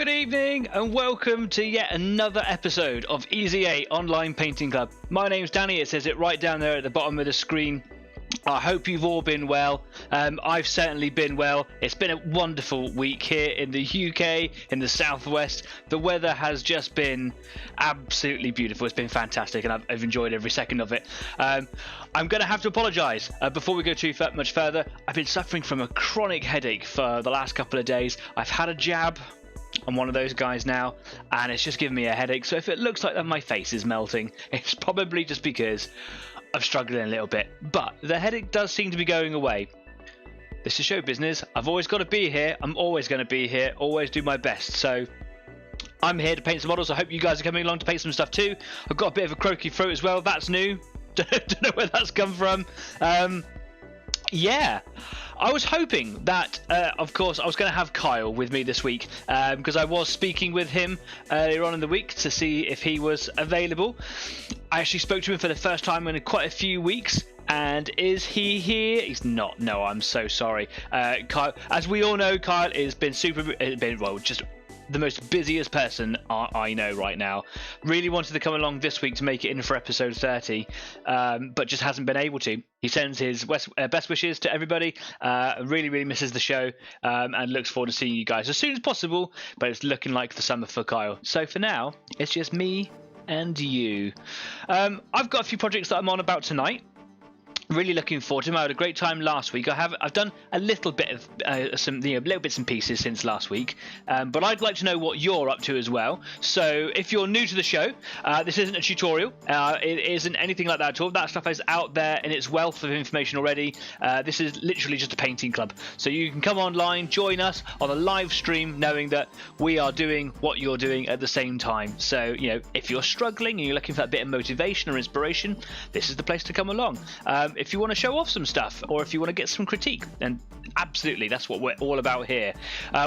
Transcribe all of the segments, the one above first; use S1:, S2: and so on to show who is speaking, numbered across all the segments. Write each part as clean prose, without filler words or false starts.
S1: Good evening and welcome to yet another episode of Easy 8 Online Painting Club. My name's Danny, it says it right down there at the bottom of the screen. I hope you've all been well. I've certainly been well. It's been a wonderful week here in the UK, in the southwest. The weather has just been absolutely beautiful. It's been fantastic and I've enjoyed every second of it. I'm going to have to apologise before we go too much further. I've been suffering from a chronic headache for the last couple of days. I've had a jab. I'm one of those guys now, and it's just giving me a headache. So if it looks like that my face is melting, it's probably just because I'm struggling a little bit. But the headache does seem to be going away. This is show business. I've always got to be here. I'm always going to be here. Always do my best. So I'm here to paint some models. I hope you guys are coming along to paint some stuff too. I've got a bit of a croaky throat as well. That's new. Don't know where that's come from. Yeah. I was hoping that, of course, I was going to have Kyle with me this week because I was speaking with him earlier on in the week to see if he was available. I actually spoke to him for the first time in quite a few weeks. And is he here? He's not. No, I'm so sorry. Kyle, as we all know, Kyle has been just the most busiest person I know right now. Really wanted to come along this week to make it in for episode 30, but just hasn't been able to. He sends his best wishes to everybody, really misses the show, and looks forward to seeing you guys as soon as possible, but it's looking like the summer for Kyle. So for now, it's just me and you. I've got a few projects that I'm on about tonight. Really looking forward to them. I had a great time last week. I've done a little bit of some little bits and pieces since last week, but I'd like to know what you're up to as well. So if you're new to the show, this isn't a tutorial. It isn't anything like that at all. That stuff is out there in its wealth of information already. This is literally just a painting club. So you can come online, join us on a live stream, knowing that we are doing what you're doing at the same time. So if you're struggling and you're looking for that bit of motivation or inspiration, this is the place to come along. If you want to show off some stuff or if you want to get some critique, then absolutely, that's what we're all about here.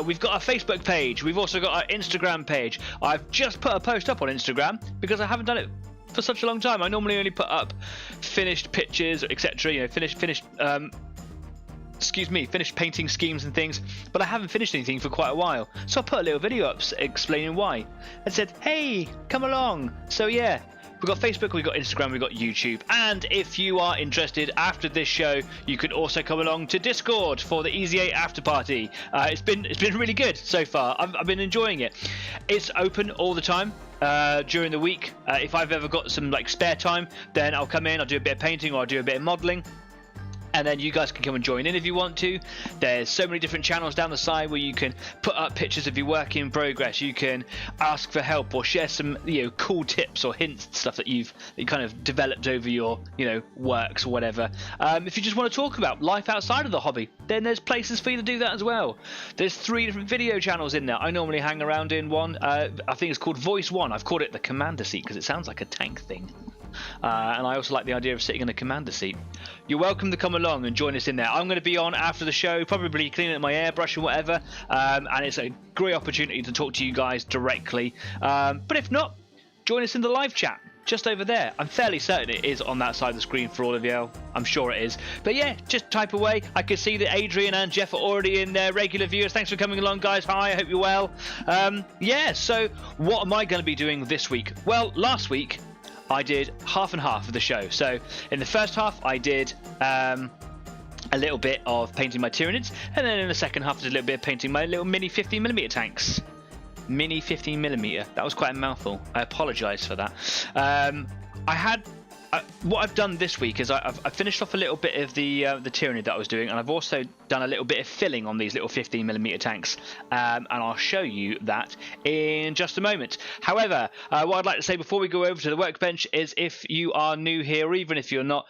S1: We've got our Facebook page. We've also got our Instagram page. I've just put a post up on Instagram because I haven't done it for such a long time. I normally only put up finished pictures, etc. Finished painting schemes and things, but I haven't finished anything for quite a while. So I put a little video up explaining why. I said, hey, come along. So yeah. We've got Facebook, we've got Instagram, we've got YouTube. And if you are interested after this show, you can also come along to Discord for the Easy 8 after party. It's been really good so far. I've been enjoying it. It's open all the time during the week. If I've ever got some spare time, then I'll come in, I'll do a bit of painting or I'll do a bit of modelling. And then you guys can come and join in if you want to. There's so many different channels down the side where you can put up pictures of your work in progress. You can ask for help or share some cool tips or hints, stuff that you kind of developed over your works or whatever. If you just want to talk about life outside of the hobby, then there's places for you to do that as well. There's 3 different video channels in there. I normally hang around in one. I think it's called Voice 1. I've called it the commander seat because it sounds like a tank thing. And I also like the idea of sitting in a commander seat. You're welcome to come along and join us in there. I'm going to be on after the show, probably cleaning up my airbrush or whatever, and it's a great opportunity to talk to you guys directly. But if not, join us in the live chat just over there. I'm fairly certain it is on that side of the screen for all of you. I'm sure it is. But yeah, just type away. I can see that Adrian and Jeff are already in there, regular viewers. Thanks for coming along, guys. Hi, I hope you're well. Yeah, so what am I going to be doing this week? Well, last week I did half and half of the show. So in the first half I did a little bit of painting my Tyranids, and then in the second half I did a little bit of painting my little mini 15mm tanks. Mini 15mm. That was quite a mouthful. I apologise for that. What I've done this week is I've finished off a little bit of the Tyranid that I was doing, and I've also done a little bit of filling on these little 15mm tanks, and I'll show you that in just a moment. However, what I'd like to say before we go over to the workbench is if you are new here, or even if you're not,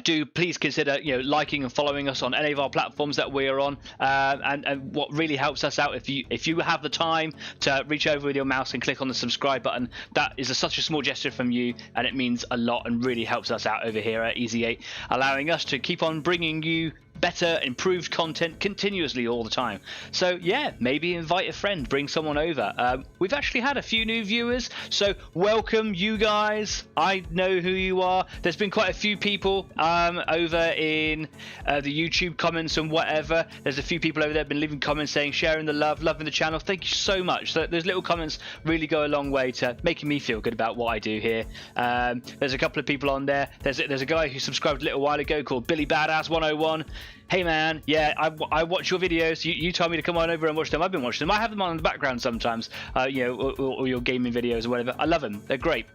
S1: do please consider liking and following us on any of our platforms that we're on, and what really helps us out, if you have the time to reach over with your mouse and click on the subscribe button, that is such a small gesture from you, and it means a lot and really helps us out over here at Easy 8, allowing us to keep on bringing you better, improved content continuously all the time. So yeah, maybe invite a friend, bring someone over. We've actually had a few new viewers, so welcome you guys. I know who you are. There's been quite a few people over in the YouTube comments and whatever. There's a few people over there been leaving comments saying sharing the love, loving the channel. Thank you so much. So those little comments really go a long way to making me feel good about what I do here. There's a couple of people on there. There's a guy who subscribed a little while ago called Billy Badass 101. Hey man, yeah, I watch your videos. You told me to come on over and watch them. I've been watching them. I have them on in the background sometimes, you know, or your gaming videos or whatever. I love them. They're great.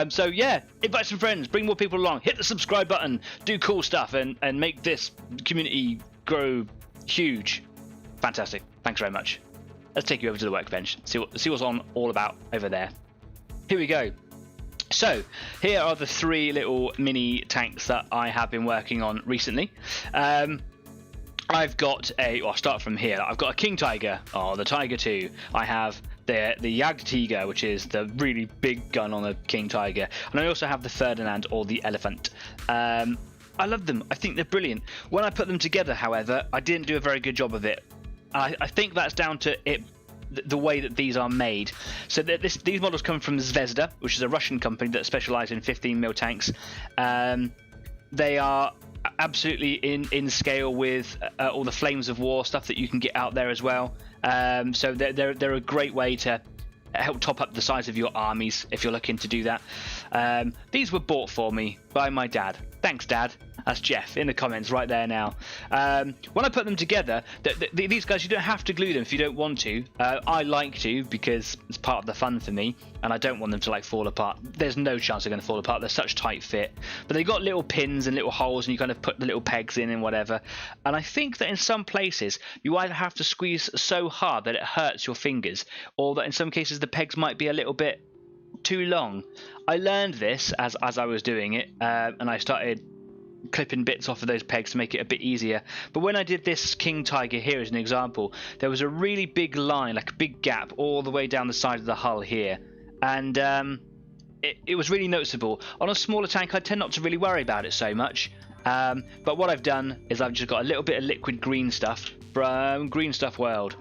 S1: So yeah, invite some friends, bring more people along, hit the subscribe button, do cool stuff, and make this community grow huge. Fantastic. Thanks very much. Let's take you over to the workbench. See what's all about over there. Here we go. So here are the 3 little mini tanks that I have been working on recently. I've got I'll start from here. I've got a King Tiger, the Tiger 2. I have the Jagdtiger, which is the really big gun on the King Tiger. And I also have the Ferdinand, or the Elephant. I love them. I think they're brilliant. When I put them together, however, I didn't do a very good job of it. I think that's down to the way that these are made. So these models come from Zvezda, which is a Russian company that specialises in 15mm tanks. They are absolutely in scale with all the Flames of War stuff that you can get out there as well. So they're a great way to help top up the size of your armies if you're looking to do that. These were bought for me by my dad. Thanks, Dad. That's Jeff in the comments right there now. When I put them together, these guys, you don't have to glue them if you don't want to. I like to because it's part of the fun for me, and I don't want them to like fall apart. There's no chance they're going to fall apart. They're such tight fit. But they've got little pins and little holes, and you kind of put the little pegs in and whatever. And I think that in some places, you either have to squeeze so hard that it hurts your fingers, or that in some cases the pegs might be a little bit too long. I learned this as I was doing it, and I started clipping bits off of those pegs to make it a bit easier. But when I did this King Tiger here as an example, there was a really big line, like a big gap all the way down the side of the hull here, and it was really noticeable. On a smaller tank I tend not to really worry about it so much, but what I've done is I've just got a little bit of liquid green stuff from Green Stuff World,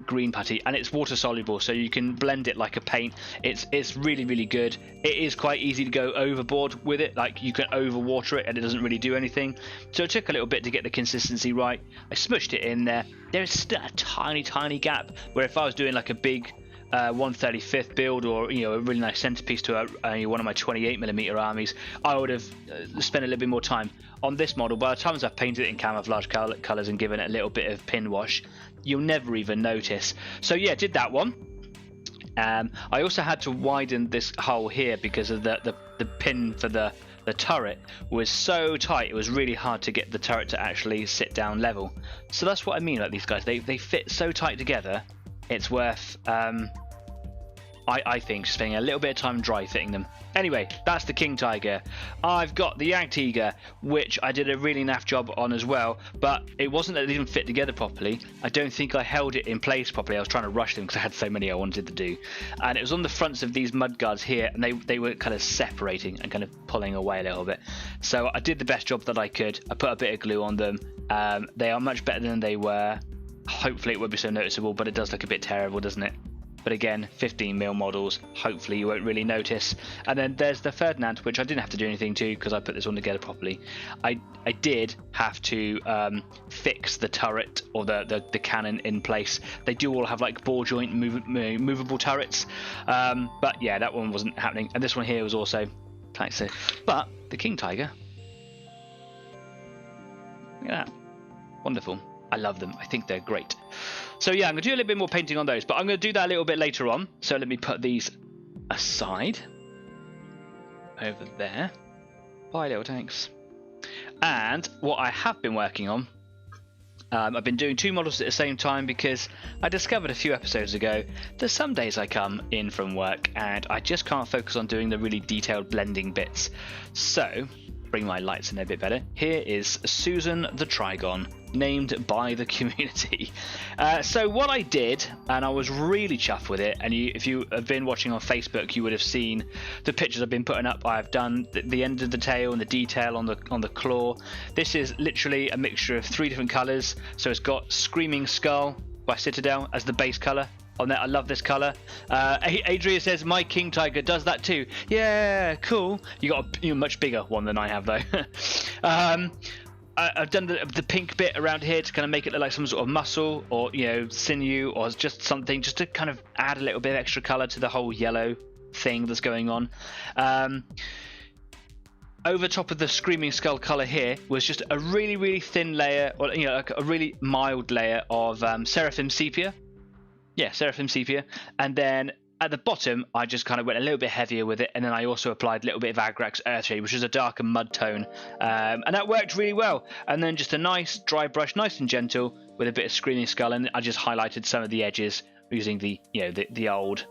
S1: green putty, and it's water soluble, so you can blend it like a paint. It's really good. It is quite easy to go overboard with it, like you can overwater it and it doesn't really do anything. So it took a little bit to get the consistency right. I smushed it in there. There's still a tiny gap where if I was doing like a big 135th build, or you know, a really nice centerpiece to one of my 28mm armies, I would have spent a little bit more time. On this model, by the time I've painted it in camouflage colours and given it a little bit of pin wash, you'll never even notice. So yeah, did that one. I also had to widen this hole here because of the pin for the turret was so tight. It was really hard to get the turret to actually sit down level. So that's what I mean, like these guys, they fit so tight together. It's worth I think spending a little bit of time dry fitting them. Anyway, that's the King Tiger. I've got the Jagdtiger, which I did a really naff job on as well, but it wasn't that they didn't fit together properly. I don't think I held it in place properly. I was trying to rush them because I had so many I wanted to do. And it was on the fronts of these mud guards here, and they were kind of separating and kind of pulling away a little bit. So I did the best job that I could. I put a bit of glue on them. They are much better than they were. Hopefully it won't be so noticeable, but it does look a bit terrible, doesn't it? But again, 15mm models, hopefully you won't really notice. And then there's the Ferdinand, which I didn't have to do anything to because I put this one together properly. I did have to fix the turret or the cannon in place. They do all have like ball joint movable turrets, but yeah, that one wasn't happening. And this one here was also tight. So, but the King Tiger, look at that, wonderful. I love them. I think they're great. So yeah, I'm going to do a little bit more painting on those, but I'm going to do that a little bit later on. So let me put these aside over there. Bye, little tanks. And what I have been working on, I've been doing 2 models at the same time because I discovered a few episodes ago that some days I come in from work and I just can't focus on doing the really detailed blending bits. So bring my lights in a bit better. Here is Susan the Trigon. named by the community. So what I did, and I was really chuffed with it, and if you have been watching on Facebook, you would have seen the pictures I've been putting up. I've done the end of the tail and the detail on the claw. This is literally a mixture of 3 different colours. So it's got Screaming Skull by Citadel as the base colour on there. I love this colour. Adria says my King Tiger does that too. Yeah, cool. You got a much bigger one than I have though. I've done the pink bit around here to kind of make it look like some sort of muscle or sinew or just something, just to kind of add a little bit of extra colour to the whole yellow thing that's going on. Over top of the Screaming Skull colour here was just a really thin layer, or like a really mild layer of Seraphim Sepia. Yeah, Seraphim Sepia. And then at the bottom, I just kind of went a little bit heavier with it, and then I also applied a little bit of Agrax Earthshade, which is a darker mud tone, and that worked really well. And then just a nice dry brush, nice and gentle, with a bit of Screaming Skull, and I just highlighted some of the edges using the old,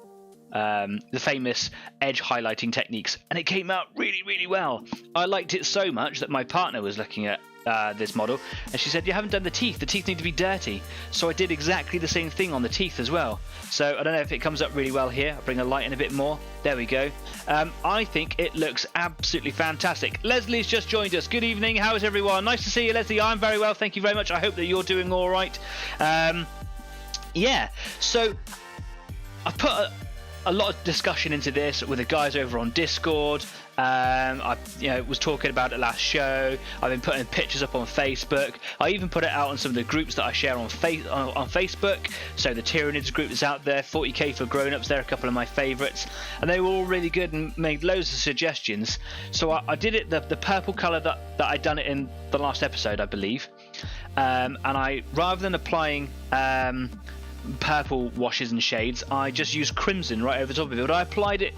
S1: the famous edge highlighting techniques, and it came out really well. I liked it so much that my partner was looking at this model, and she said, "You haven't done the teeth need to be dirty." So I did exactly the same thing on the teeth as well. So I don't know if it comes up really well here. I'll bring the light in a bit more. There we go. I think it looks absolutely fantastic. Leslie's just joined us. Good evening, how is everyone? Nice to see you, Leslie. I'm very well, thank you very much. I hope that you're doing all right. Yeah, so I put a lot of discussion into this with the guys over on Discord. I was talking about it last show. I've been putting pictures up on Facebook. I even put it out on some of the groups that I share on Facebook. So the Tyranids group is out there, 40k for grown-ups. They're a couple of my favourites, and they were all really good and made loads of suggestions. So I did it the purple colour that I'd done it in the last episode, I believe. And I, rather than applying purple washes and shades, I just used crimson right over top of it, but I applied it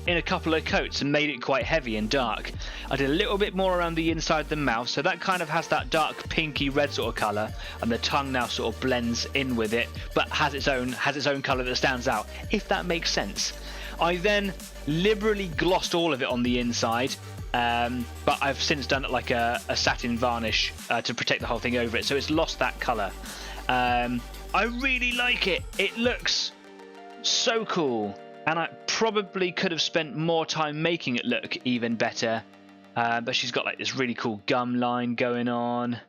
S1: in a couple of coats and made it quite heavy and dark. I did a little bit more around the inside of the mouth, so that kind of has that dark pinky red sort of colour, and the tongue now sort of blends in with it, but has its own colour that stands out, if that makes sense. I then liberally glossed all of it on the inside, but I've since done it like a satin varnish to protect the whole thing over it, so it's lost that colour. I really like it. It looks so cool, and I probably could have spent more time making it look even better, but she's got like this really cool gum line going on.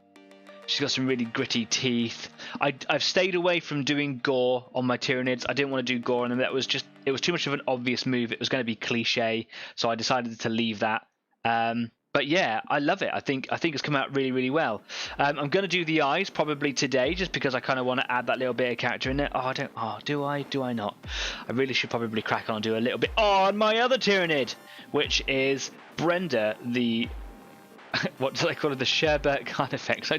S1: She's got some really gritty teeth. I've stayed away from doing gore on my Tyranids. I didn't want to do gore on them. It was too much of an obvious move. It was going to be cliche, so I decided to leave that. But yeah, I love it. I think it's come out really well. I'm going to do the eyes probably today, just because I kind of want to add that little bit of character in there. Do I not? I really should probably crack on and do a little bit on my other Tyranid, which is Brenda, the what do they call it? The Sherbert kind effects.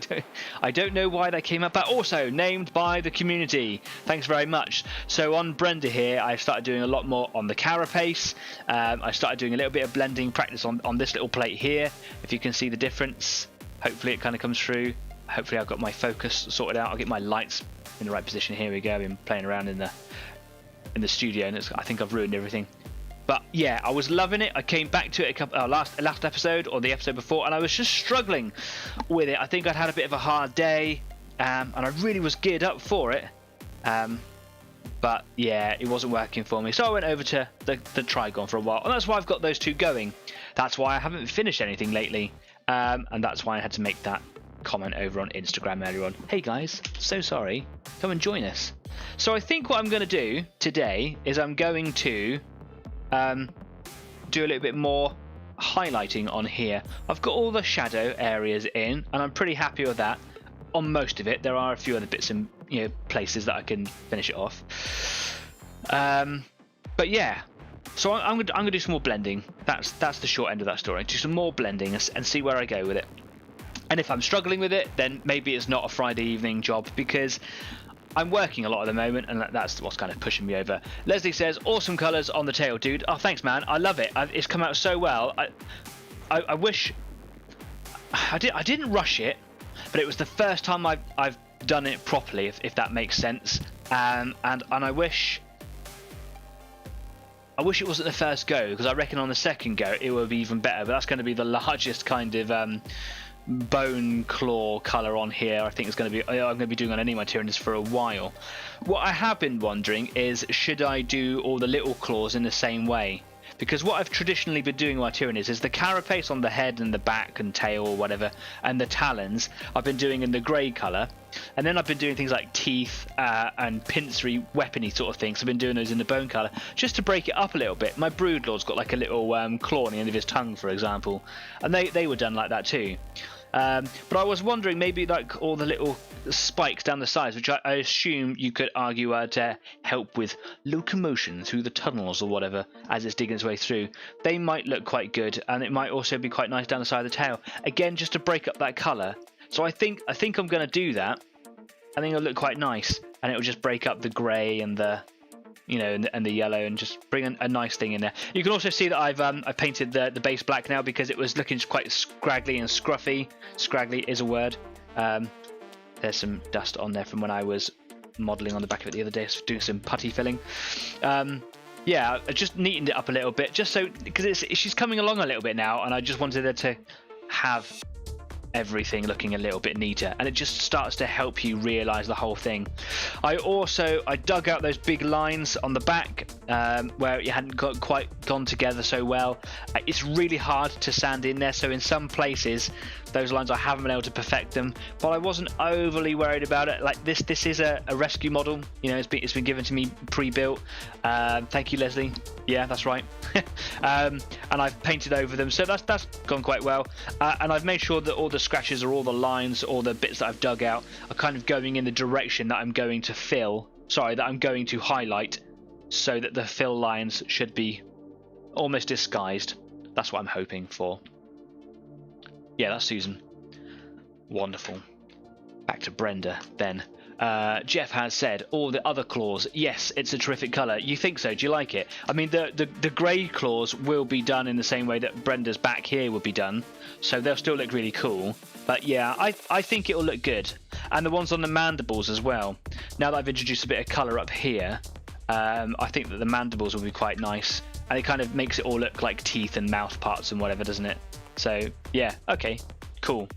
S1: I don't know why they came up, but also named by the community. Thanks very much. So on Brenda here, I started doing a lot more on the carapace. I started doing a little bit of blending practice on this little plate here. If you can see the difference, hopefully it kind of comes through. Hopefully I've got my focus sorted out. I'll get my lights in the right position. Here we go. I've been playing around in the studio, and I think I've ruined everything. But yeah, I was loving it. I came back to it last episode or the episode before, and I was just struggling with it. I think I'd had a bit of a hard day, and I really was geared up for it. But yeah, it wasn't working for me. So I went over to the Trigon for a while, and that's why I've got those two going. That's why I haven't finished anything lately, and that's why I had to make that comment over on Instagram earlier on. Hey guys, so sorry. Come and join us. So I think what I'm going to do today is I'm going to do a little bit more highlighting on here. I've got all the shadow areas in, and I'm pretty happy with that on most of it. There are a few other bits and places that I can finish it off. But yeah, so I'm gonna do some more blending. That's the short end of that story. Do some more blending and see where I go with it. And if I'm struggling with it, then maybe it's not a Friday evening job, because I'm working a lot at the moment, and that's what's kind of pushing me over. Leslie says, awesome colours on the tail, dude. Oh, thanks, man. I love it. It's come out so well. I wish... I didn't rush it, but it was the first time I've done it properly, if that makes sense. And I wish it wasn't the first go, because I reckon on the second go it will be even better. But that's going to be the largest kind of bone claw colour on here. I think it's going to be, I'm going to be doing on any of my Tyranids for a while. What I have been wondering is, should I do all the little claws in the same way? Because what I've traditionally been doing with my Tyranids is the carapace on the head and the back and tail or whatever, and the talons I've been doing in the grey colour. And then I've been doing things like teeth and pincery, weapony sort of things. I've been doing those in the bone colour, just to break it up a little bit. My Broodlord's got like a little claw on the end of his tongue, for example. And they were done like that too. But I was wondering, maybe like all the little spikes down the sides, which I assume you could argue are to help with locomotion through the tunnels or whatever as it's digging its way through. They might look quite good, and it might also be quite nice down the side of the tail. Again, just to break up that colour. So I think I'm going to do that. I think it'll look quite nice, and it'll just break up the grey and the, you know, and the yellow, and just bring a nice thing in there. You can also see that I've painted the base black now, because it was looking quite scraggly and scruffy. Scraggly is a word. There's some dust on there from when I was modelling on the back of it the other day, doing some putty filling. Yeah, I just neatened it up a little bit, just so, because she's coming along a little bit now, and I just wanted her to have everything looking a little bit neater, and it just starts to help you realize the whole thing. I dug out those big lines on the back where it hadn't quite gone together so well. It's really hard to sand in there, so in some places those lines I haven't been able to perfect them, but I wasn't overly worried about it. Like this is a rescue model, you know, it's been given to me pre-built. Thank you, Leslie. Yeah, that's right. And I've painted over them, so that's gone quite well. And I've made sure that all the scratches or all the lines or the bits that I've dug out are kind of going in the direction that I'm going to highlight, so that the fill lines should be almost disguised. That's what I'm hoping for. Yeah, that's Susan. Wonderful. Back to Brenda then. Jeff has said all the other claws. Yes, it's a terrific colour. You think so? Do you like it? I mean, the grey claws will be done in the same way that Brenda's back here will be done, so they'll still look really cool. But yeah, I think it'll look good. And the ones on the mandibles as well. Now that I've introduced a bit of colour up here, I think that the mandibles will be quite nice, and it kind of makes it all look like teeth and mouth parts and whatever, doesn't it? So yeah, okay, cool.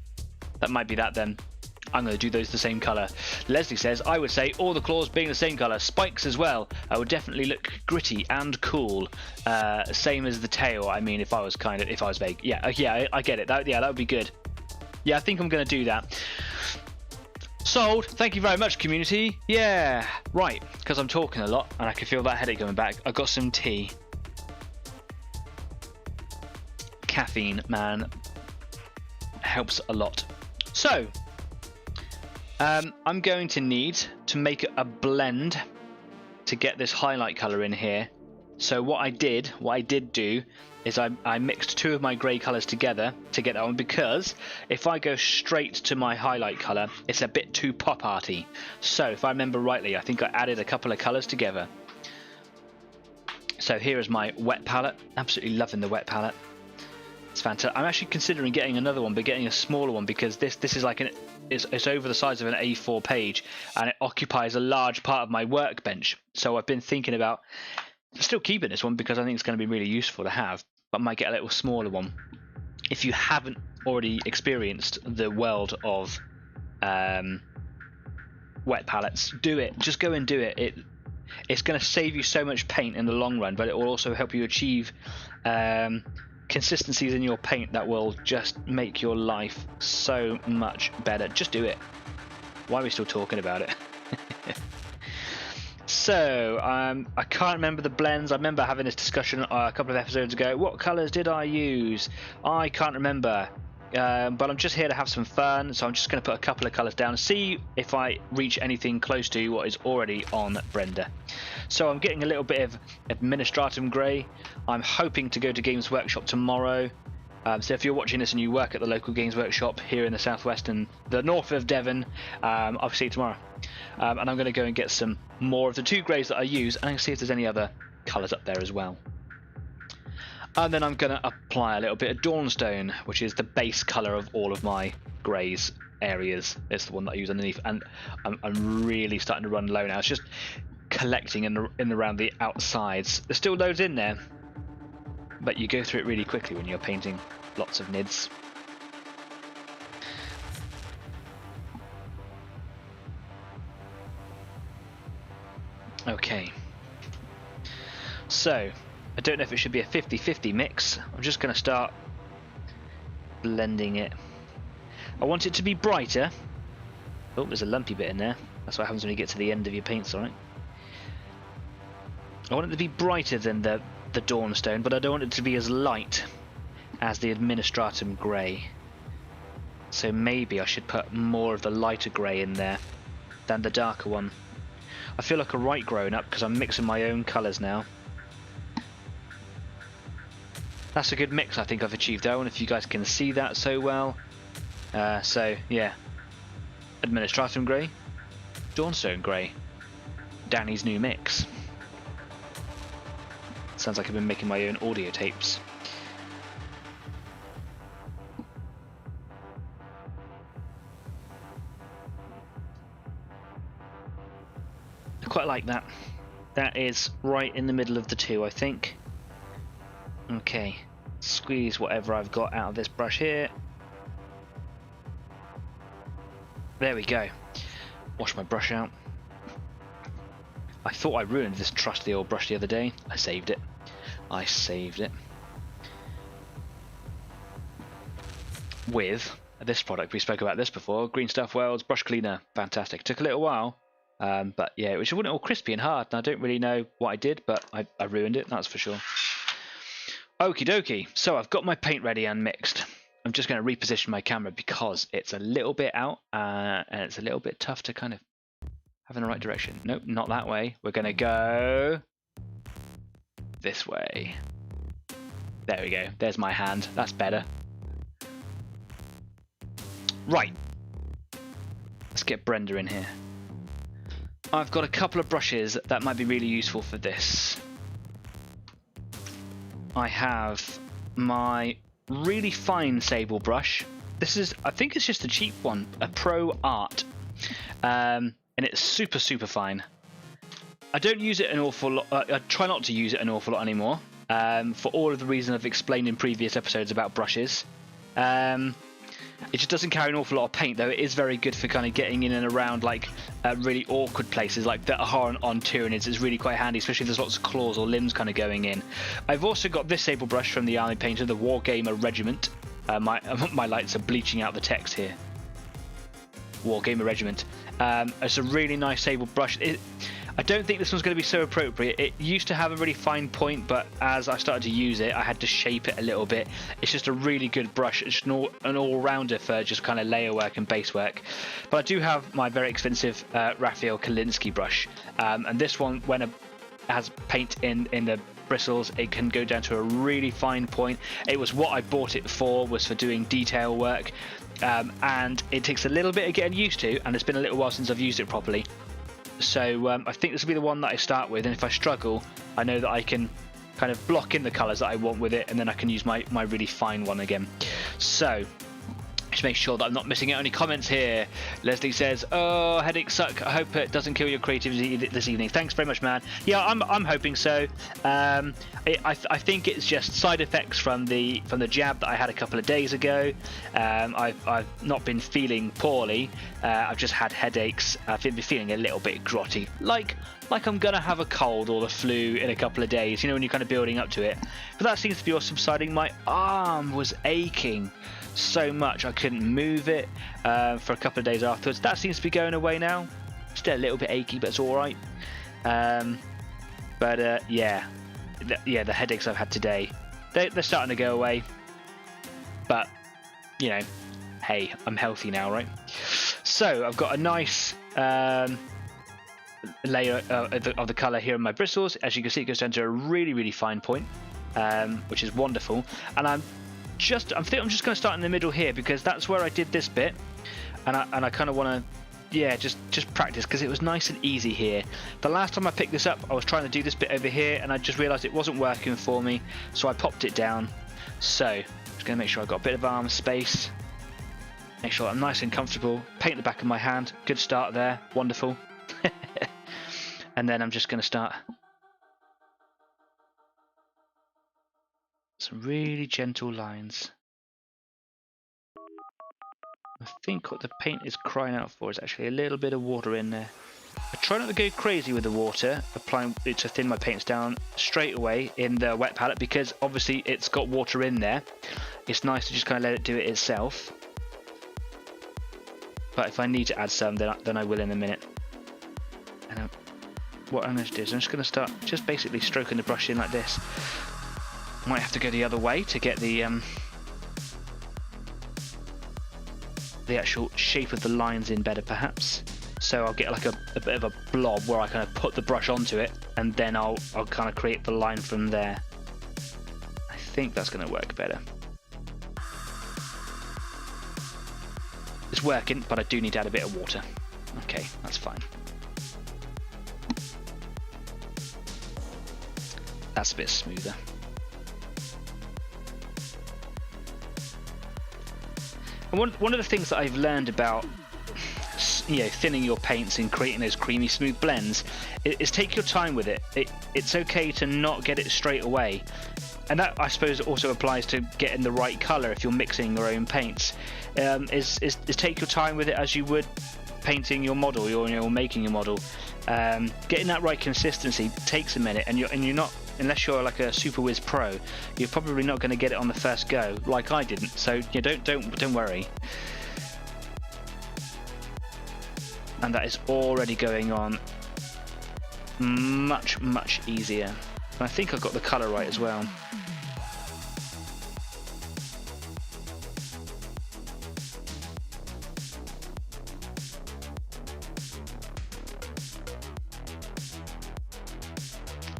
S1: That might be that then. I'm going to do those the same colour. Leslie says, I would say all the claws being the same colour. Spikes as well. I would definitely look gritty and cool. Same as the tail. I mean, if I was vague. Yeah, I get it. That would be good. Yeah, I think I'm going to do that. Sold. Thank you very much, community. Yeah. Right, because I'm talking a lot and I can feel that headache coming back. I've got some tea. Caffeine, man, helps a lot. So I'm going to need to make a blend to get this highlight color in here. So what I did do is I mixed two of my grey colors together to get that one, because if I go straight to my highlight color, it's a bit too pop arty. So if I remember rightly, I think I added a couple of colors together. So here is my wet palette. Absolutely loving the wet palette. It's fantastic. I'm actually considering getting another one, but getting a smaller one, because this is like it's over the size of an A4 page, and it occupies a large part of my workbench. So I've been thinking about still keeping this one, because I think it's going to be really useful to have, but I might get a little smaller one. If you haven't already experienced the world of wet palettes, do it. Just go and do it. It's going to save you so much paint in the long run, but it will also help you achieve consistencies in your paint that will just make your life so much better. Just do it. Why are we still talking about it? So I can't remember the blends. I remember having this discussion a couple of episodes ago. What colors did I use? I can't remember. But I'm just here to have some fun, so I'm just going to put a couple of colours down and see if I reach anything close to what is already on Brenda. So I'm getting a little bit of Administratum Grey. I'm hoping to go to Games Workshop tomorrow. So if you're watching this and you work at the local Games Workshop here in the southwest and the north of Devon, I'll see you tomorrow. And I'm going to go and get some more of the two greys that I use, and see if there's any other colours up there as well. And then I'm going to apply a little bit of Dawnstone, which is the base colour of all of my greys areas. It's the one that I use underneath, and I'm really starting to run low now. It's just collecting in and around the outsides. There's still loads in there, but you go through it really quickly when you're painting lots of nids. Okay. So, I don't know if it should be a 50-50 mix. I'm just going to start blending it. I want it to be brighter. Oh, there's a lumpy bit in there. That's what happens when you get to the end of your paints, alright? I want it to be brighter than the Dawnstone, but I don't want it to be as light as the Administratum Grey. So maybe I should put more of the lighter grey in there than the darker one. I feel like a right grown up because I'm mixing my own colours now. That's a good mix I think I've achieved. I don't know if you guys can see that so well. So yeah, Administratum Grey, Dawnstone Grey, Danny's new mix. Sounds like I've been making my own audio tapes. I quite like that. That is right in the middle of the two, I think. Okay, squeeze whatever I've got out of this brush here. There we go. Wash my brush out. I thought I ruined this trusty old brush the other day. I saved it. I saved it. With this product, we spoke about this before, Green Stuff World's brush cleaner. Fantastic. Took a little while, but yeah, it wasn't all crispy and hard, and I don't really know what I did, but I ruined it, that's for sure. Okie dokie, so I've got my paint ready and mixed. I'm just going to reposition my camera because it's a little bit out, and it's a little bit tough to kind of have in the right direction. Nope, not that way. We're going to go this way. There we go. There's my hand. That's better. Right. Let's get Brenda in here. I've got a couple of brushes that might be really useful for this. I have my really fine sable brush. This is, I think it's just a cheap one, a Pro Art. And it's super, super fine. I don't use it an awful lot. I try not to use it an awful lot anymore. For all of the reasons I've explained in previous episodes about brushes. It just doesn't carry an awful lot of paint, though it is very good for kind of getting in and around like really awkward places like that are on Tyranids. It's really quite handy, especially if there's lots of claws or limbs kind of going in. I've also got this sable brush from the Army Painter, the Wargamer Regiment. My lights are bleaching out the text here. Wargamer Regiment. It's a really nice sable brush. I don't think this one's going to be so appropriate. It used to have a really fine point, but as I started to use it, I had to shape it a little bit. It's just a really good brush. It's an all-rounder for just kind of layer work and base work. But I do have my very expensive Raphael Kalinsky brush. And this one, when it has paint in the bristles, it can go down to a really fine point. It was what I bought it for, was for doing detail work. And it takes a little bit of getting used to, and it's been a little while since I've used it properly. So I think this will be the one that I start with, and if I struggle, I know that I can kind of block in the colours that I want with it, and then I can use my really fine one again. So just make sure that I'm not missing out any comments here. Leslie says, "Oh, headaches suck. I hope it doesn't kill your creativity this evening." Thanks very much, man. Yeah, I'm hoping so. I think it's just side effects from the jab that I had a couple of days ago. I've not been feeling poorly. I've just had headaches. I've been feeling a little bit grotty, like I'm gonna have a cold or the flu in a couple of days. You know, when you're kind of building up to it. But that seems to be all subsiding. My arm was aching so much I couldn't move it for a couple of days afterwards. That seems to be going away now. Still a little bit achy, but it's all right. Yeah, the headaches I've had today, they're starting to go away. But you know, hey, I'm healthy now, right? So I've got a nice layer of the colour here in my bristles. As you can see, it goes down to a really, really fine point, which is wonderful. And I'm just going to start in the middle here because that's where I did this bit, and I kind of want to, yeah, just practice because it was nice and easy here. The last time I picked this up, I was trying to do this bit over here, and I just realised it wasn't working for me, so I popped it down. So I'm just going to make sure I've got a bit of arm space, make sure I'm nice and comfortable. Paint the back of my hand. Good start there. Wonderful. And then I'm just going to start some really gentle lines. I think what the paint is crying out for is actually a little bit of water in there. I try not to go crazy with the water, applying it to thin my paints down straight away in the wet palette, because obviously it's got water in there. It's nice to just kind of let it do it itself. But if I need to add some, then I will in a minute. And what I'm going to do is I'm just going to start just basically stroking the brush in like this. Might have to go the other way to get the actual shape of the lines in better, perhaps. So I'll get like a bit of a blob where I kind of put the brush onto it, and then I'll kind of create the line from there. I think that's going to work better. It's working, but I do need to add a bit of water. Okay, that's fine. That's a bit smoother. And one of the things that I've learned about, you know, thinning your paints and creating those creamy smooth blends is take your time with it. It's okay to not get it straight away, and that I suppose also applies to getting the right color if you're mixing your own paints. Is take your time with it as you would painting your model, or making your model. Getting that right consistency takes a minute, and you're not, unless you're like a super whiz pro, you're probably not going to get it on the first go, like I didn't. So don't worry. And that is already going on much easier. And I think I've got the colour right as well.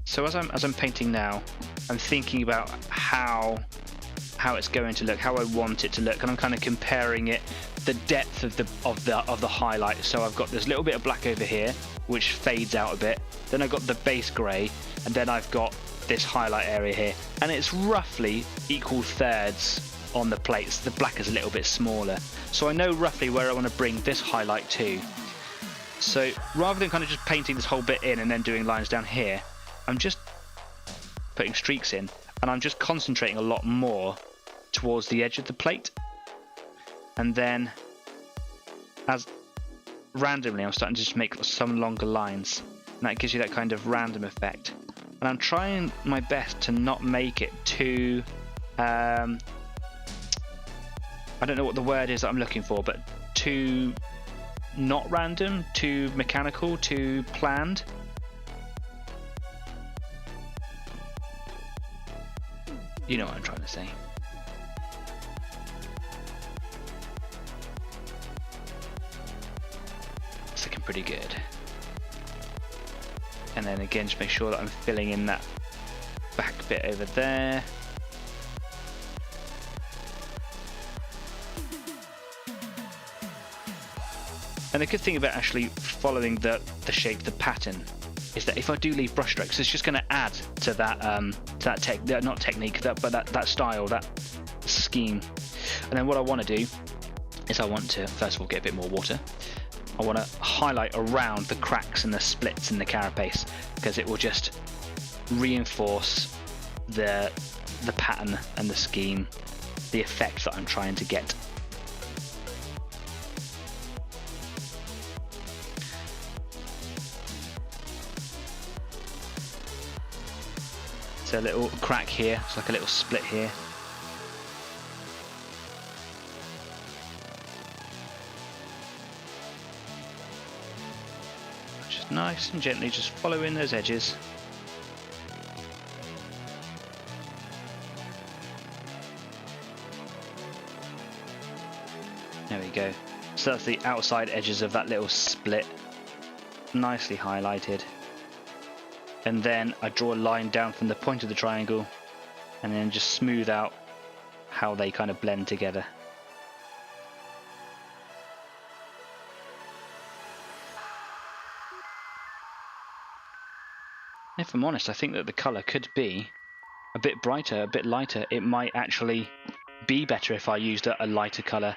S1: So as I'm painting now, I'm thinking about how it's going to look, how I want it to look, and I'm kind of comparing it, the depth of the highlight. So I've got this little bit of black over here, which fades out a bit. Then I've got the base grey, and then I've got this highlight area here, and it's roughly equal thirds on the plates. The black is a little bit smaller, so I know roughly where I want to bring this highlight to. So rather than kind of just painting this whole bit in and then doing lines down here, I'm just putting streaks in, and I'm just concentrating a lot more towards the edge of the plate. And then as randomly I'm starting to just make some longer lines, and that gives you that kind of random effect. And I'm trying my best to not make it too I don't know what the word is that I'm looking for, but too not random, too mechanical, too planned. You know what I'm trying to say. It's looking pretty good. And then again, just make sure that I'm filling in that back bit over there. And the good thing about actually following the shape, the pattern, is that if I do leave brush strokes, it's just going to add to that not technique, but that style, that scheme. And then what I want to do is I want to first of all get a bit more water. I want to highlight around the cracks and the splits in the carapace, because it will just reinforce the pattern and the scheme, the effect that I'm trying to get. A little crack here, it's like a little split here. Just nice and gently just following those edges. There we go. So that's the outside edges of that little split, nicely highlighted. And then I draw a line down from the point of the triangle, and then just smooth out how they kind of blend together. If I'm honest, I think that the colour could be a bit brighter, a bit lighter. It might actually be better if I used a lighter colour.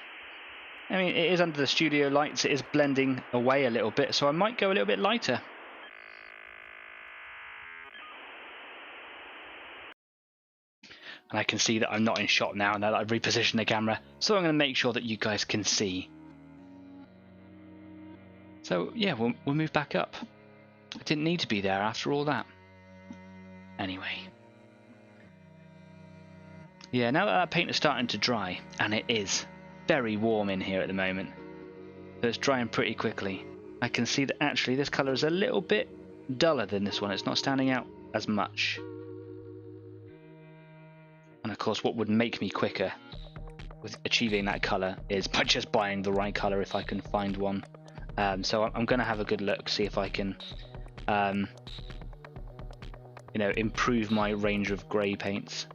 S1: I mean, it is under the studio lights, it is blending away a little bit, so I might go a little bit lighter. And I can see that I'm not in shot now that I've repositioned the camera, so I'm going to make sure that you guys can see. So yeah, we'll move back up. I didn't need to be there after all that. Anyway. Yeah, now that paint is starting to dry, and it is very warm in here at the moment, so it's drying pretty quickly, I can see that actually this colour is a little bit duller than this one. It's not standing out as much. And of course, what would make me quicker with achieving that colour is by just buying the right colour if I can find one. So I'm going to have a good look, see if I can you know, improve my range of grey paints.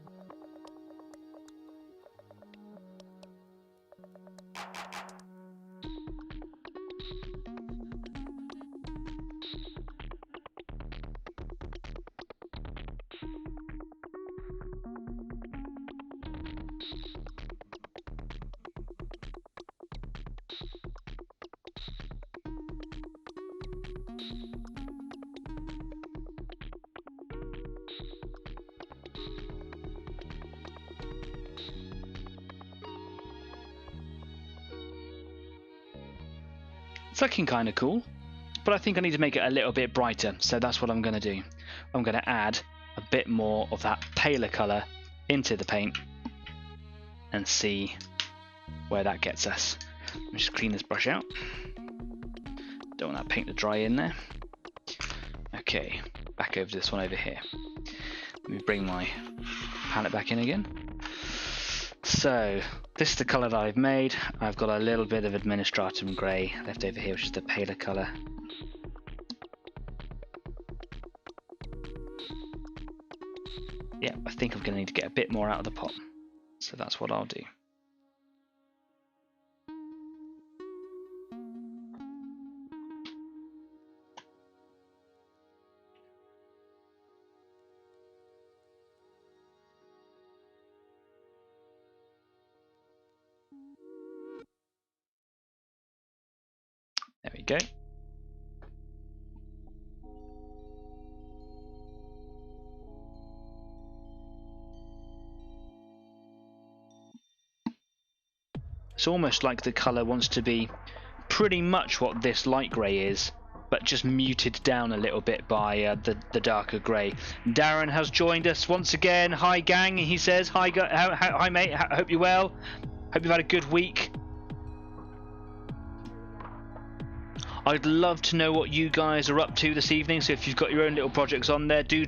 S1: It's looking kind of cool, but I think I need to make it a little bit brighter, so that's what I'm going to do. I'm going to add a bit more of that paler colour into the paint and see where that gets us. Let me just clean this brush out. Don't want that paint to dry in there. Okay, back over to this one over here. Let me bring my palette back in again. So this is the colour that I've made. I've got a little bit of Administratum Grey left over here, which is the paler colour. Yeah, I think I'm going to need to get a bit more out of the pot. So that's what I'll do. There we go. It's almost like the colour wants to be pretty much what this light grey is, but just muted down a little bit by the darker grey. Darren has joined us once again. Hi gang, he says. Hi mate, I hope you're well. Hope you've had a good week. I'd love to know what you guys are up to this evening, so if you've got your own little projects on there, do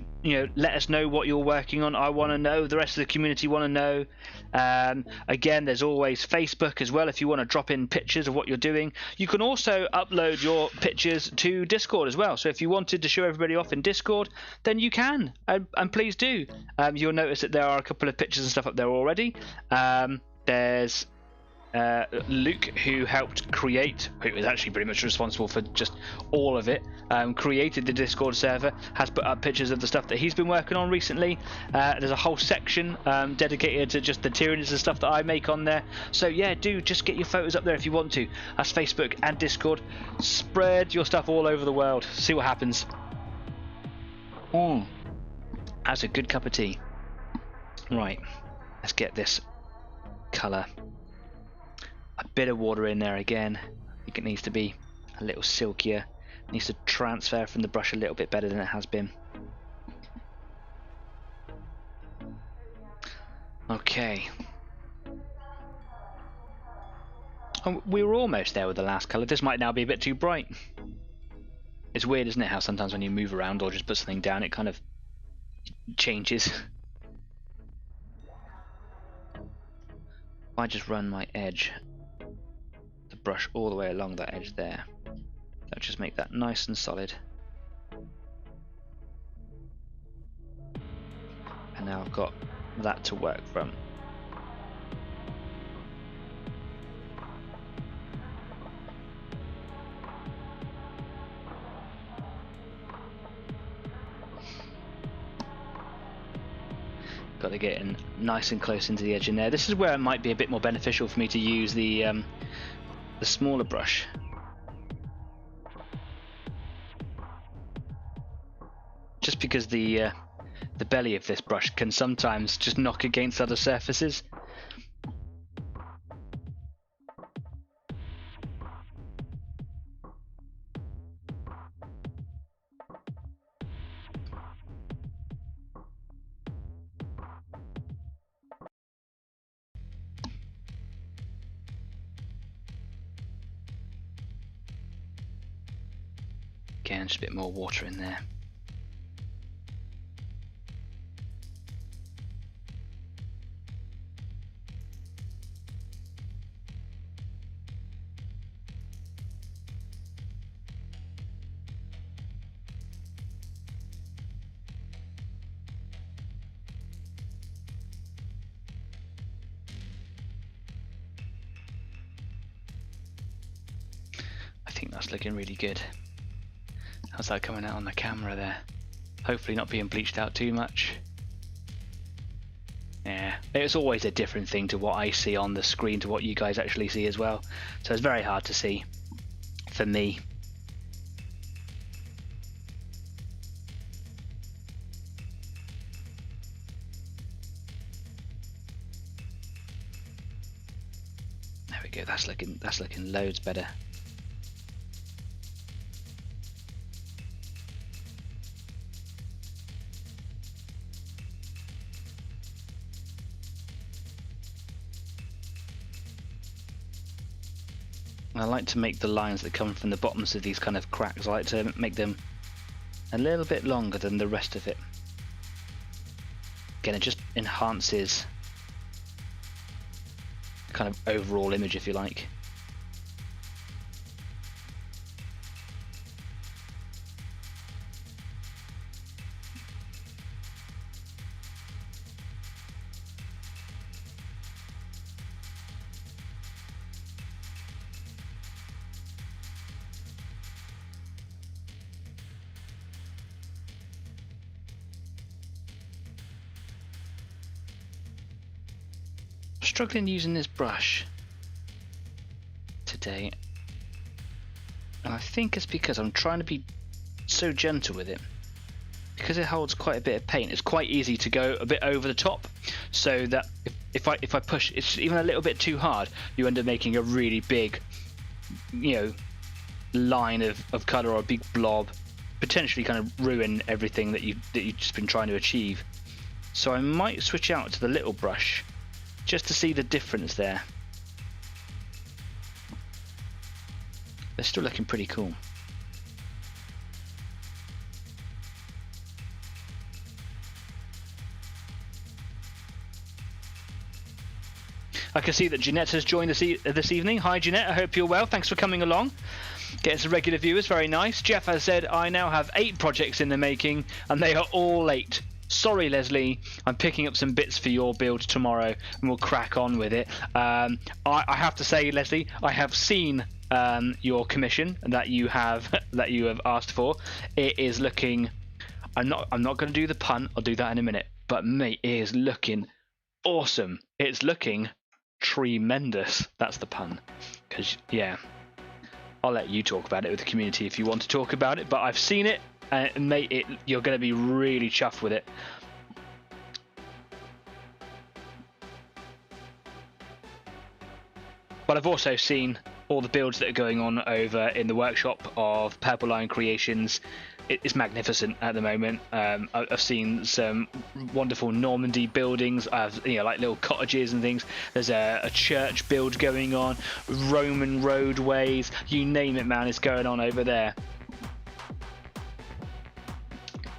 S1: let us know what you're working on. I want to know, the rest of the community want to know. Again, there's always Facebook as well if you want to drop in pictures of what you're doing. You can also upload your pictures to Discord as well, so if you wanted to show everybody off in Discord, then you can, and please do. You'll notice that there are a couple of pictures and stuff up there already. There's Luke, who helped create, who is actually pretty much responsible for just all of it, created the Discord server, has put up pictures of the stuff that he's been working on recently. There's a whole section dedicated to just the Tyranids and stuff that I make on there. So yeah, do just get your photos up there if you want to. That's Facebook and Discord. Spread your stuff all over the world. See what happens. That's a good cup of tea. Right, let's get this colour. A bit of water in there again. I think it needs to be a little silkier. It needs to transfer from the brush a little bit better than it has been. Okay. Oh, we were almost there with the last colour. This might now be a bit too bright. It's weird, isn't it, how sometimes when you move around or just put something down, it kind of changes. If I just run my edge, the brush all the way along that edge there, that'll just make that nice and solid. And now I've got that to work from. Got to get in nice and close into the edge in there. This is where it might be a bit more beneficial for me to use the smaller brush. Just because the belly of this brush can sometimes just knock against other surfaces. again, just a bit more water in there. I think that's looking really good. How's that coming out on the camera there? Hopefully not being bleached out too much. Yeah, it's always a different thing to what I see on the screen to what you guys actually see as well. So it's very hard to see for me. There we go, that's looking loads better. I like to make the lines that come from the bottoms of these kind of cracks, I like to make them a little bit longer than the rest of it. Again, it just enhances the kind of overall image, if you like. Struggling using this brush today, and I think it's because I'm trying to be so gentle with it. Because it holds quite a bit of paint, it's quite easy to go a bit over the top, so that if I push it's even a little bit too hard, you end up making a really big, you know, line of colour or a big blob, potentially kind of ruin everything that you've just been trying to achieve. So I might switch out to the little brush just to see the difference there. They're still looking pretty cool. I can see that Jeanette has joined us this evening. Hi Jeanette, I hope you're well. Thanks for coming along. Getting some regular viewers, very nice. Jeff has said, I now have 8 projects in the making and they are all late. Sorry Leslie, I'm picking up some bits for your build tomorrow and we'll crack on with it. I have to say, Leslie, I have seen your commission that you have asked for. It is looking, I'm not going to do the pun, I'll do that in a minute, but mate, it is looking awesome. It's looking tremendous. That's the pun. Because yeah, I'll let you talk about it with the community if you want to talk about it, but I've seen it. Mate, you're going to be really chuffed with it. But I've also seen all the builds that are going on over in the workshop of Purple Line Creations. It's magnificent at the moment. I've seen some wonderful Normandy buildings. I've, you know, like little cottages and things. There's a church build going on, Roman roadways, you name it, man, it's going on over there.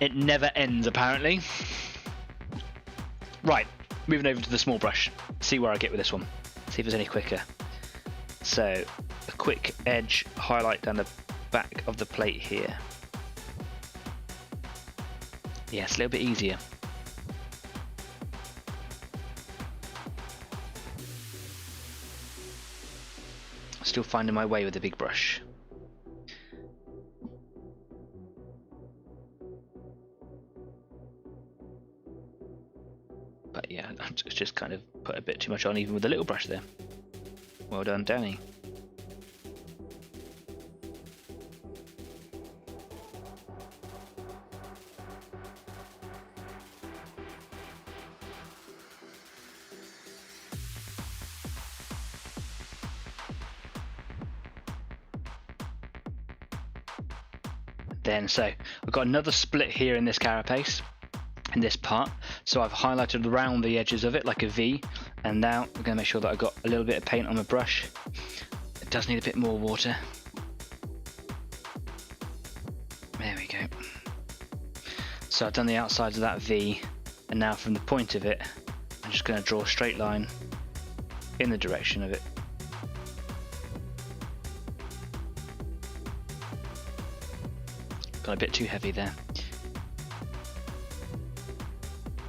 S1: It never ends, apparently. Right, moving over to the small brush. See where I get with this one. See if it's any quicker. So, a quick edge highlight down the back of the plate here. Yeah, it's a little bit easier. Still finding my way with the big brush. But yeah, I've just kind of put a bit too much on even with the little brush there. Well done, Danny. Then, so we've got another split here in this carapace, in this part. So I've highlighted around the edges of it like a V, and now I'm going to make sure that I've got a little bit of paint on my brush. It does need a bit more water. So I've done the outside of that V, and now from the point of it, I'm just going to draw a straight line in the direction of it. Got a bit too heavy there.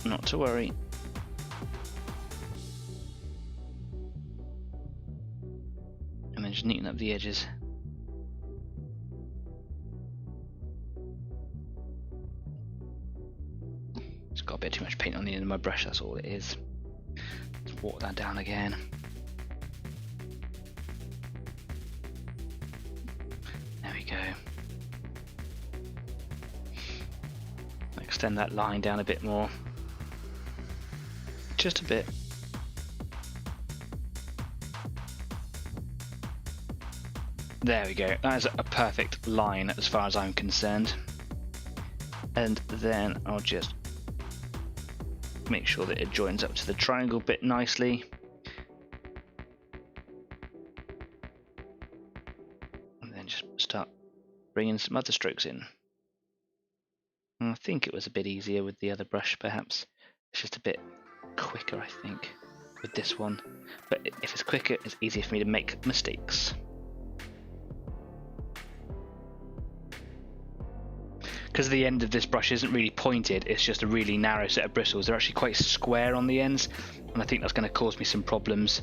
S1: Not to worry. And then just neaten up the edges. Just got a bit too much paint on the end of my brush, that's all it is. Let's water that down again. There we go. Extend that line down a bit more. Just a bit. There we go. That is a perfect line as far as I'm concerned. And then I'll just make sure that it joins up to the triangle bit nicely. And then just start bringing some other strokes in. And I think it was a bit easier with the other brush, perhaps. It's just a bit quicker, I think, with this one. But if it's quicker, it's easier for me to make mistakes. Because the end of this brush isn't really pointed, it's just a really narrow set of bristles. They're actually quite square on the ends, and I think that's going to cause me some problems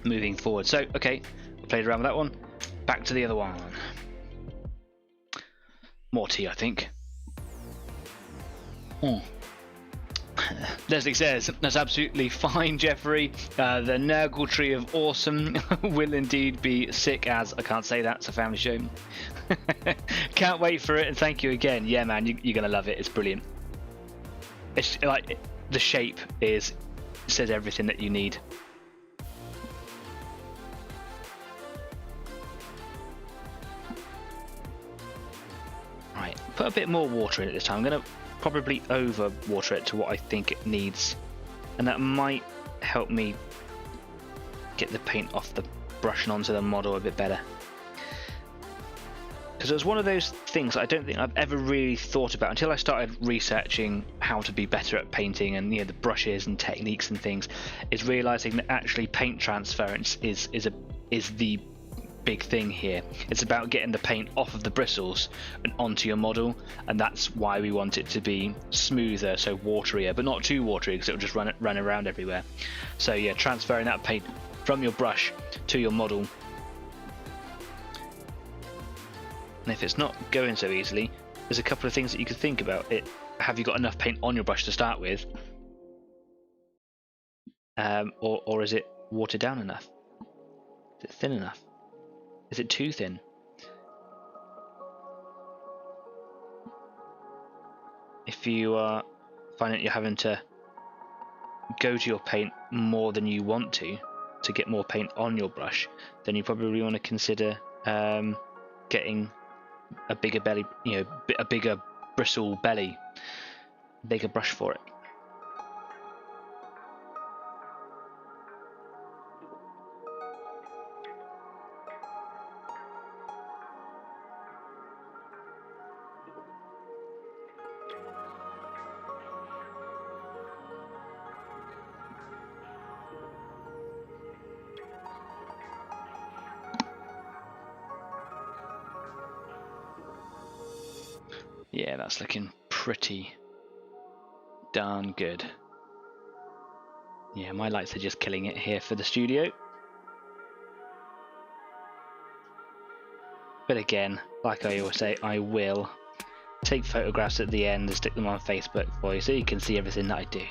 S1: moving forward. So, okay, I played around with that one. Back to the other one. More tea, I think. Leslie says, that's absolutely fine, Jeffrey. The Nurgle tree of awesome will indeed be sick as, I can't say that, it's a family show. Can't wait for it, and thank you again. Yeah, man, you're going to love it. It's brilliant. It's like, the shape says everything that you need. Right, put a bit more water in it this time. I'm going to probably over water it to what I think it needs, and that might help me get the paint off the brush and onto the model a bit better, because it was one of those things that I don't think I've ever really thought about until I started researching how to be better at painting and, you know, the brushes and techniques and things, is realizing that actually paint transference is the big thing here. It's about getting the paint off of the bristles and onto your model, and that's why we want it to be smoother, so waterier, but not too watery because it'll just run around everywhere. So yeah, transferring that paint from your brush to your model. And if it's not going so easily, there's a couple of things that you could think about. Have you got enough paint on your brush to start with? Or is it watered down enough? Is it thin enough? Is it too thin? If you are finding that you're having to go to your paint more than you want to get more paint on your brush, then you probably want to consider getting a bigger belly, you know, a bigger bristle belly, bigger brush for it. Yeah, that's looking pretty darn good. Yeah, my lights are just killing it here for the studio. But again, like I always say, I will take photographs at the end and stick them on Facebook for you so you can see everything that I do.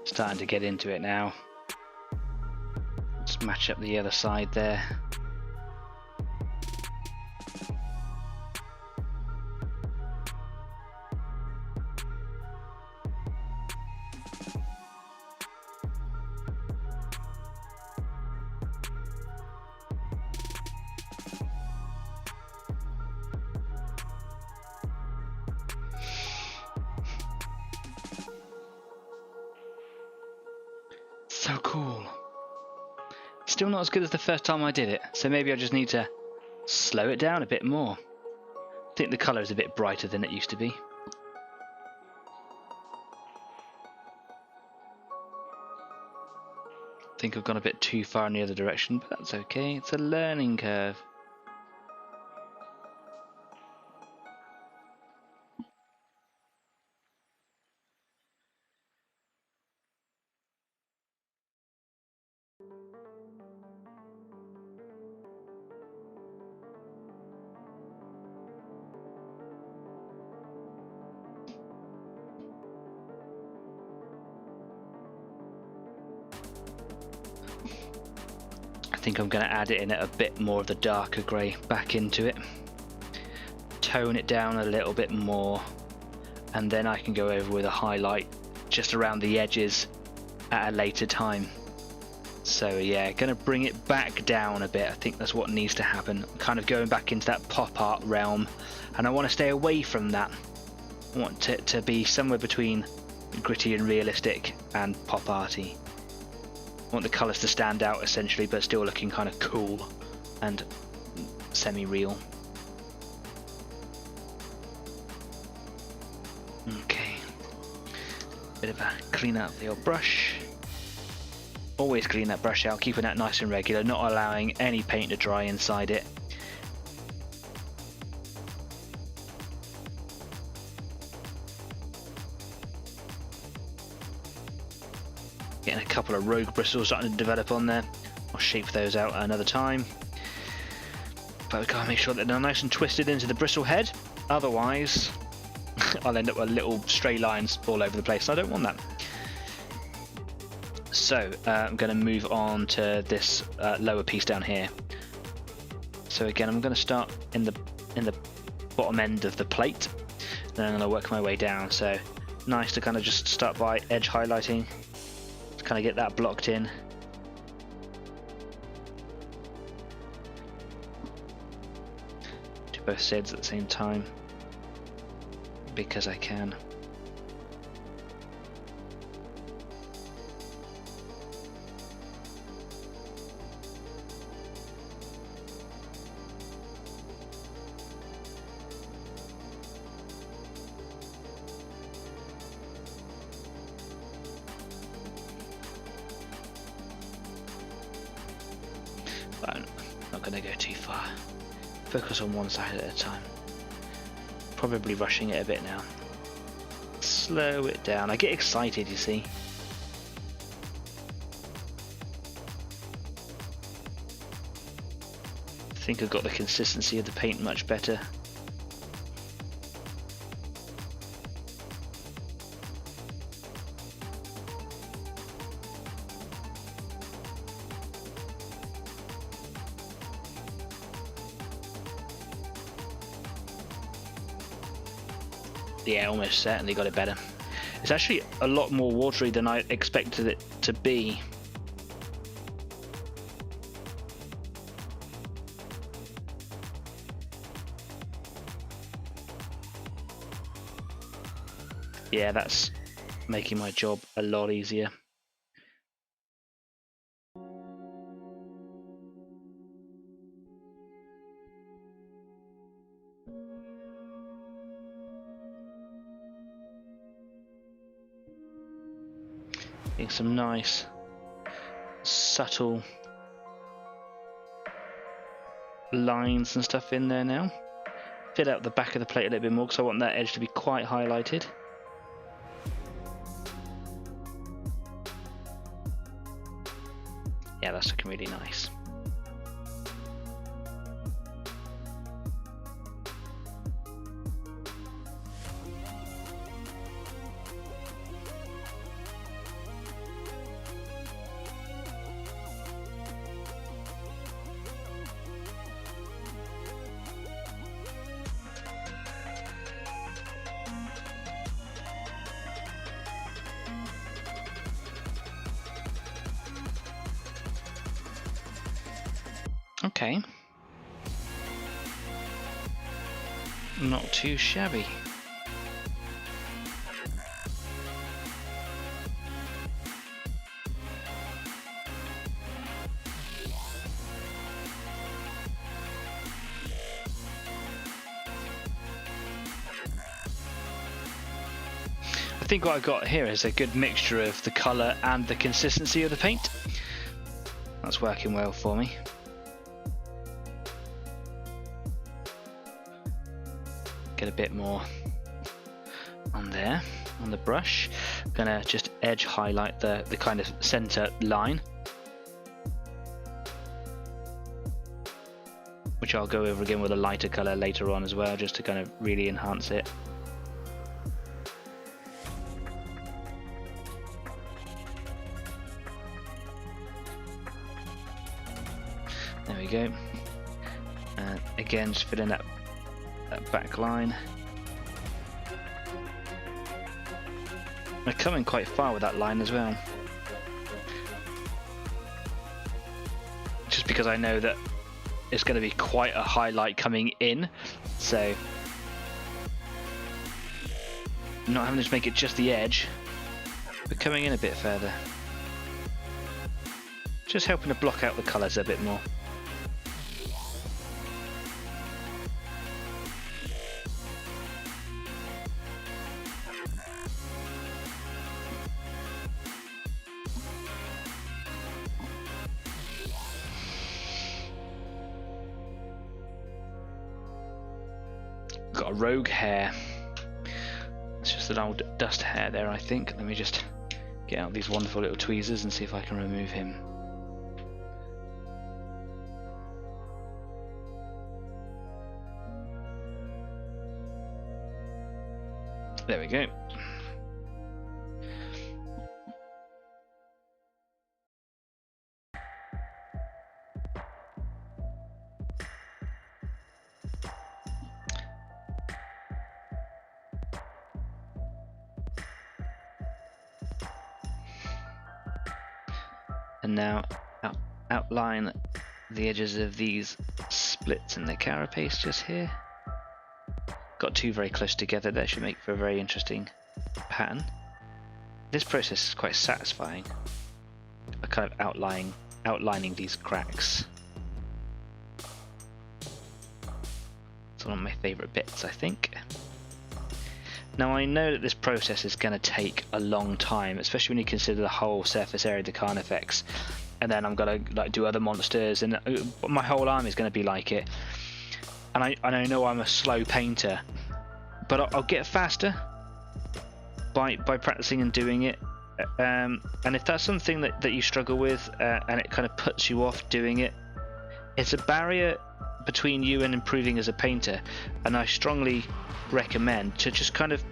S1: Starting to get into it now. Let's match up the other side there. So cool. Still not as good as the first time I did it, so maybe I just need to slow it down a bit more. I think the colour is a bit brighter than it used to be. I think I've gone a bit too far in the other direction, but that's okay. It's a learning curve. I think I'm going to add it in a bit more of the darker grey back into it. Tone it down a little bit more, and then I can go over with a highlight just around the edges at a later time. So yeah, going to bring it back down a bit. I think that's what needs to happen. I'm kind of going back into that pop art realm, and I want to stay away from that. I want it to be somewhere between gritty and realistic and pop arty. I want the colours to stand out essentially, but still looking kind of cool and semi-real. Okay, bit of a clean up the old brush. Always clean that brush out, keeping that nice and regular, not allowing any paint to dry inside it. Getting a couple of rogue bristles starting to develop on there. I'll shape those out at another time. But we've got to make sure that they're nice and twisted into the bristle head. Otherwise, I'll end up with little stray lines all over the place. I don't want that. So I'm going to move on to this lower piece down here. So again, I'm going to start in the bottom end of the plate. Then I'm going to work my way down. So nice to kind of just start by edge highlighting. Kind of get that blocked in. Do both sides at the same time because I can. I'm not going to go too far. Focus on one side at a time. Probably rushing it a bit now. Slow it down. I get excited, you see. I think I've got the consistency of the paint much better. Yeah, almost certainly got it better. It's actually a lot more watery than I expected it to be. Yeah, that's making my job a lot easier. Getting some nice, subtle lines and stuff in there now. Fill out the back of the plate a little bit more because I want that edge to be quite highlighted. Yeah, that's looking really nice. Okay. Not too shabby. I think what I've got here is a good mixture of the colour and the consistency of the paint. That's working well for me. Get a bit more on there, on the brush. I'm gonna just edge highlight the kind of center line, which I'll go over again with a lighter color later on as well, just to kind of really enhance it. There we go. And again, just fill in that back line. We're coming quite far with that line as well, just because I know that it's going to be quite a highlight coming in, so not having to make it just the edge, but coming in a bit further, just helping to block out the colours a bit more. Got a rogue hair. It's just an old dust hair there, I think. Let me just get out these wonderful little tweezers and see if I can remove him. There we go. And now outline the edges of these splits in the carapace just here. Got two very close together. That should make for a very interesting pattern. This process is quite satisfying. A kind of outlining these cracks. It's one of my favourite bits, I think. Now I know that this process is going to take a long time, especially when you consider the whole surface area of the Carnifex, and then I'm going to like do other monsters, and my whole army is going to be like it. And I know I'm a slow painter, but I'll get faster by practicing and doing it. And if that's something that you struggle with, and it kind of puts you off doing it, it's a barrier between you and improving as a painter, and I strongly recommend to just kind of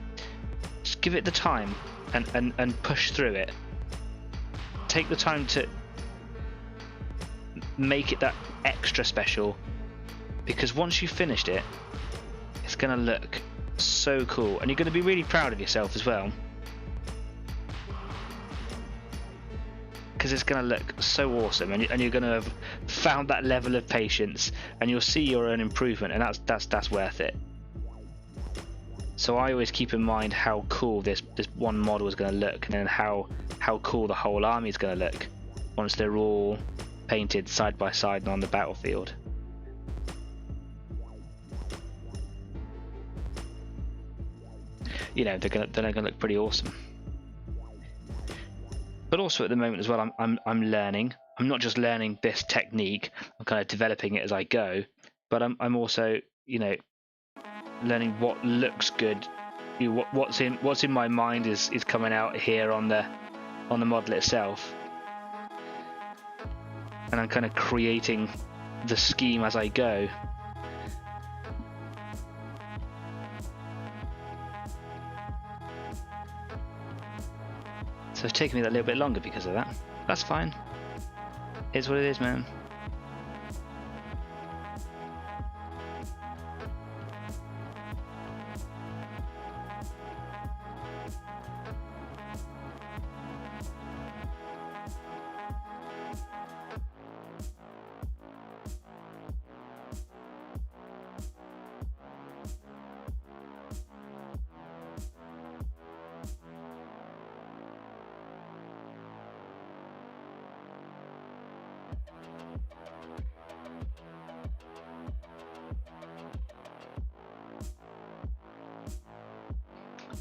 S1: just give it the time and push through it. Take the time to make it that extra special, because once you've finished it, it's going to look so cool, and you're going to be really proud of yourself as well, because it's going to look so awesome, and you're going to have found that level of patience, and you'll see your own improvement, and that's worth it. So I always keep in mind how cool this one model is going to look, and then how cool the whole army is going to look once they're all painted side by side and on the battlefield. You know, they're gonna look pretty awesome. But also at the moment as well, I'm learning. I'm not just learning this technique. I'm kind of developing it as I go. But I'm also, you know, learning what looks good. You know, what's in my mind is coming out here on the model itself, and I'm kind of creating the scheme as I go. So it's taken me that little bit longer because of that. That's fine. It's what it is, man.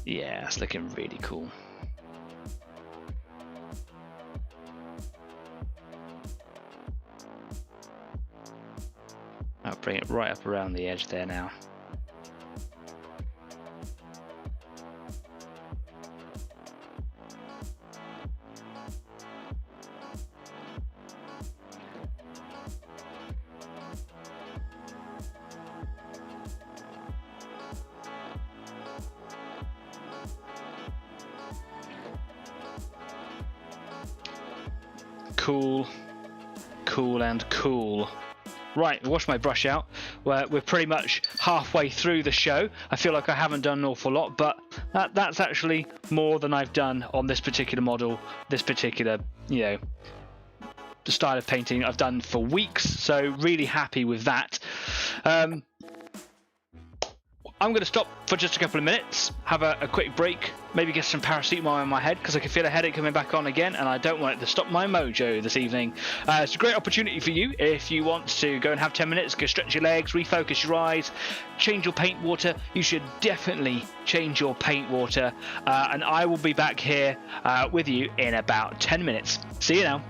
S1: Yeah, that's looking really cool. I'll bring it right up around the edge there now. Cool, cool and cool. Right, wash my brush out. We're pretty much halfway through the show. I feel like I haven't done an awful lot, but that's actually more than I've done on this particular model, this particular, you know, the style of painting I've done for weeks. So really happy with that. I'm going to stop for just a couple of minutes, have a quick break, maybe get some paracetamol in my head because I can feel a headache coming back on again and I don't want it to stop my mojo this evening. It's a great opportunity for you if you want to go and have 10 minutes, go stretch your legs, refocus your eyes, change your paint water. You should definitely change your paint water and I will be back here with you in about 10 minutes. See you now.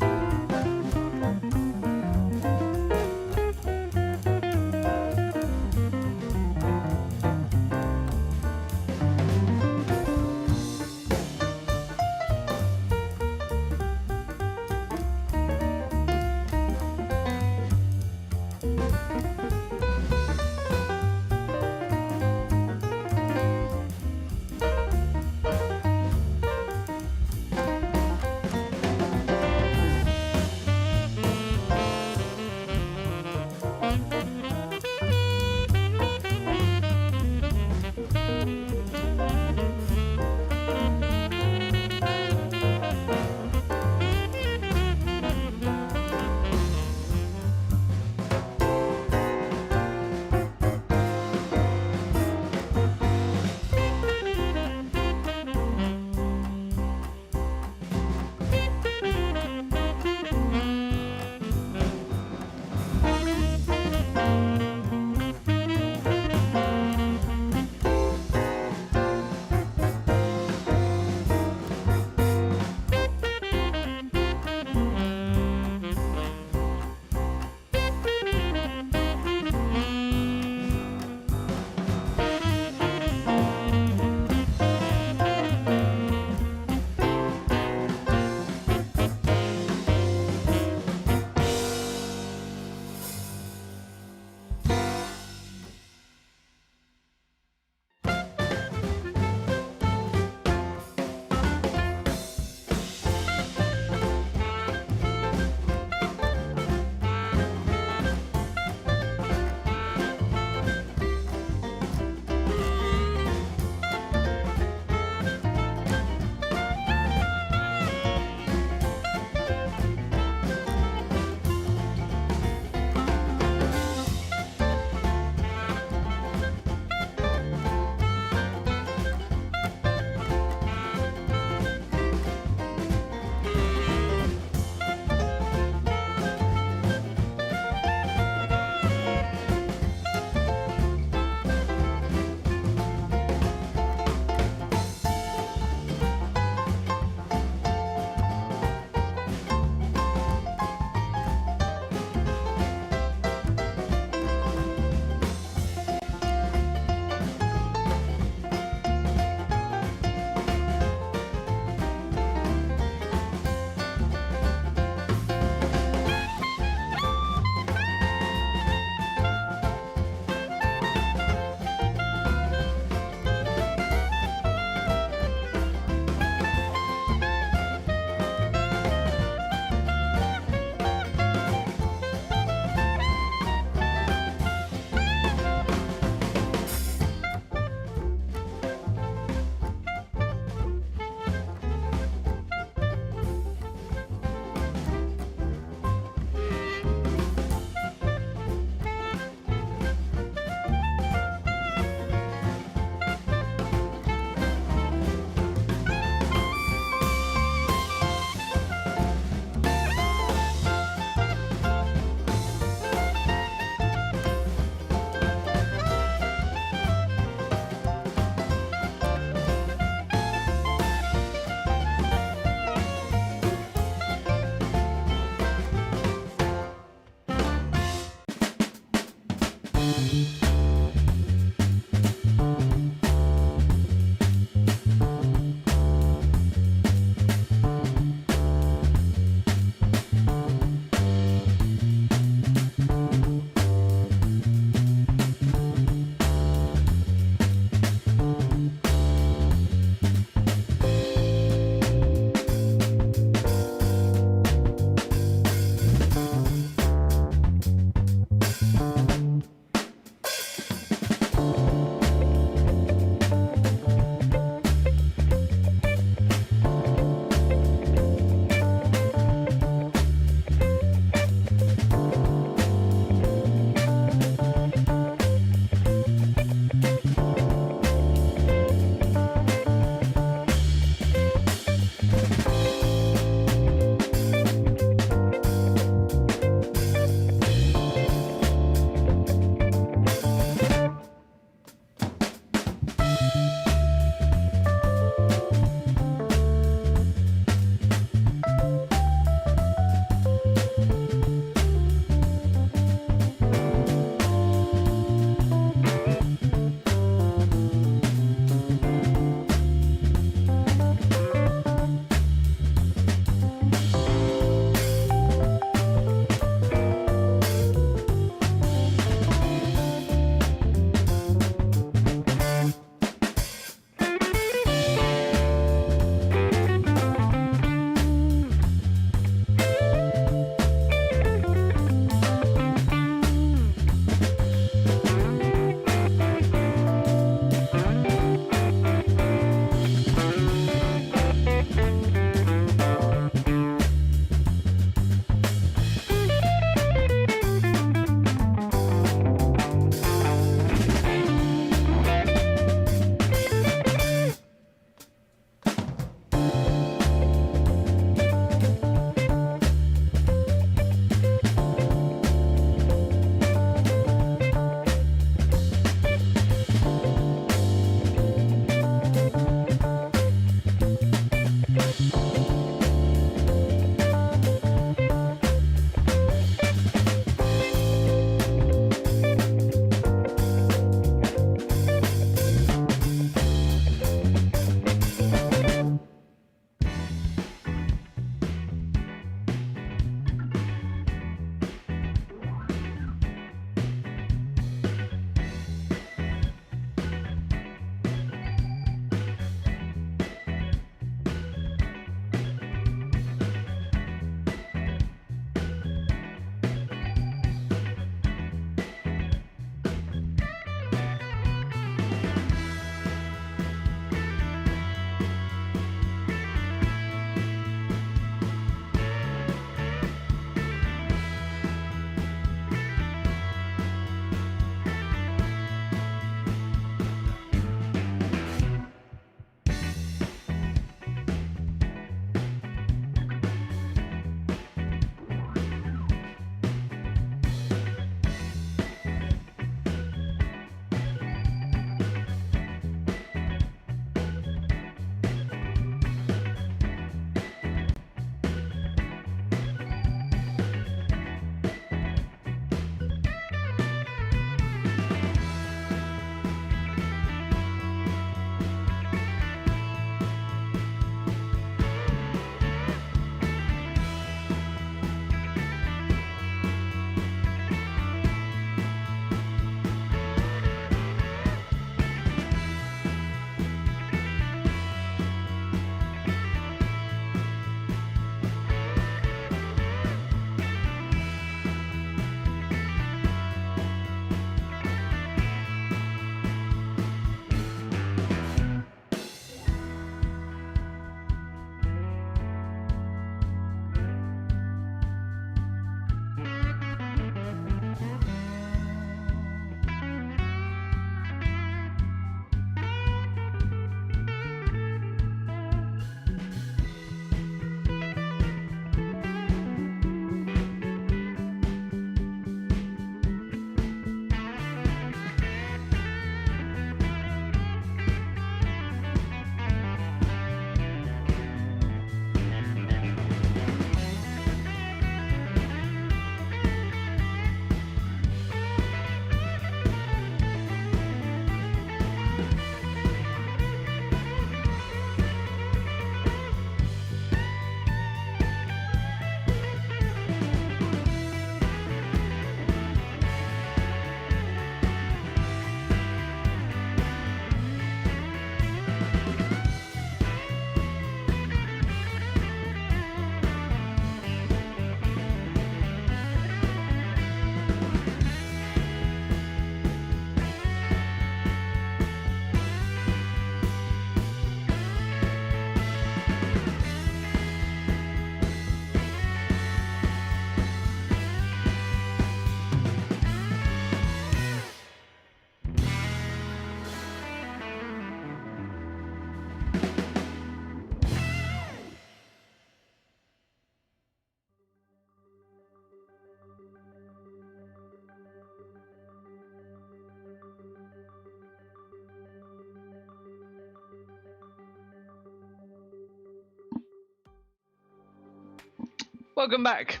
S1: Welcome back.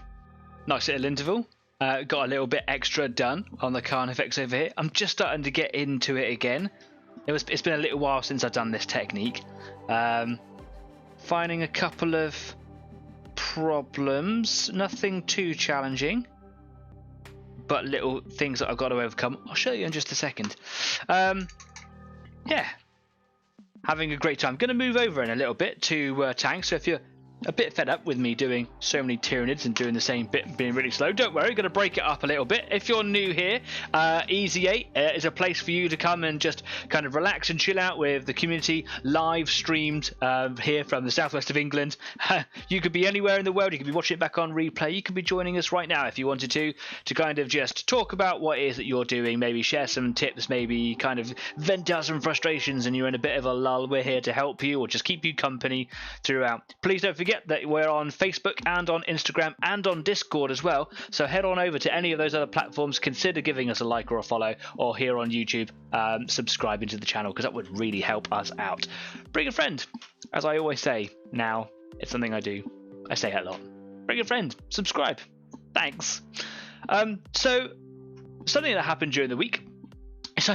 S1: Nice little interval. Got a little bit extra done on the Carnifex over here. I'm just starting to get into it again. It's been a little while since I've done this technique. Finding a couple of problems. Nothing too challenging, but little things that I've got to overcome. I'll show you in just a second. Yeah. Having a great time. Going to move over in a little bit to tank. So if you're a bit fed up with me doing so many Tyranids and doing the same bit being really slow, don't worry, going to break it up a little bit. If you're new here, Easy 8 is a place for you to come and just kind of relax and chill out with the community, live streamed here from the southwest of England. You could be anywhere in the world. You could be watching it back on replay. You could be joining us right now if you wanted to kind of just talk about what it is that you're doing, maybe share some tips, maybe kind of vent out some frustrations and you're in a bit of a lull. We're here to help you or just keep you company throughout. Please don't forget that we're on Facebook and on Instagram and on Discord as well, so head on over to any of those other platforms, consider giving us a like or a follow, or here on YouTube subscribing to the channel, because that would really help us out. Bring a friend, as I always say. Now it's something I do, I say it a lot. Bring a friend, subscribe, thanks. So something that happened during the week